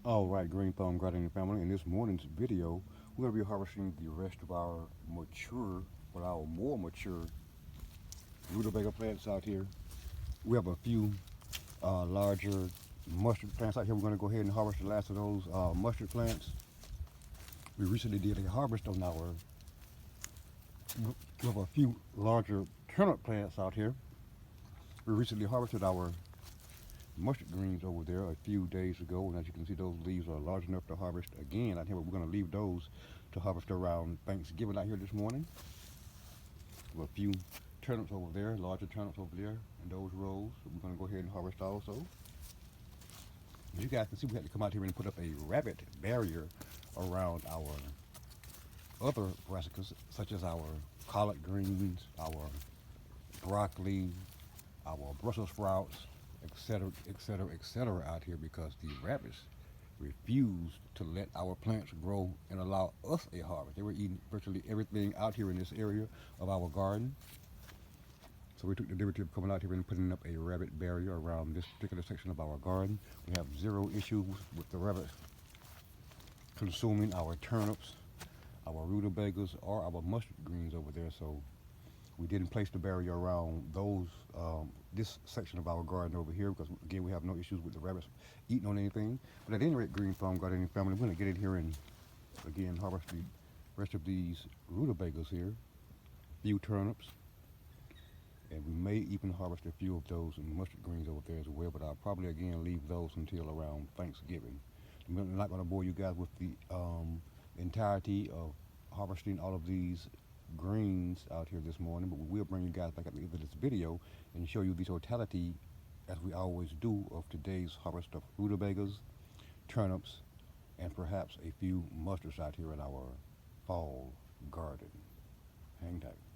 Alright, Green Thumb Gardening family. In this morning's video, we're going to be harvesting the rest of our mature, or our more mature rutabaga plants out here. We have a few larger mustard plants out here. We're going to go ahead and harvest the last of those mustard plants. We recently did a harvest on we have a few larger turnip plants out here. We recently harvested our mustard greens over there a few days ago, and as you can see, those leaves are large enough to harvest again out here. But we're going to leave those to harvest around Thanksgiving out here this morning. We have a few turnips over there, larger turnips over there in those rows. So we're going to go ahead and harvest also. As you guys can see, we had to come out here and put up a rabbit barrier around our other brassicas, such as our collard greens, our broccoli, our Brussels sprouts, etc., etc., etc. out here because the rabbits refused to let our plants grow and allow us a harvest. They were eating virtually everything out here in this area of our garden. So we took the liberty of coming out here and putting up a rabbit barrier around this particular section of our garden. We have zero issues with the rabbits consuming our turnips, our rutabagas, or our mustard greens over there. So we didn't place the barrier around this section of our garden over here because, again, we have no issues with the rabbits eating on anything. But at any rate, Green Thumb Gardening family, we're going to get in here and, again, harvest the rest of these rutabagas here, few turnips, and we may even harvest a few of those mustard greens over there as well, but I'll probably, again, leave those until around Thanksgiving. I'm not going to bore you guys with the entirety of harvesting all of these greens out here this morning, but we will bring you guys back at the end of this video and show you the totality, as we always do, of today's harvest of rutabagas, turnips, and perhaps a few mustards out here in our fall garden. Hang tight.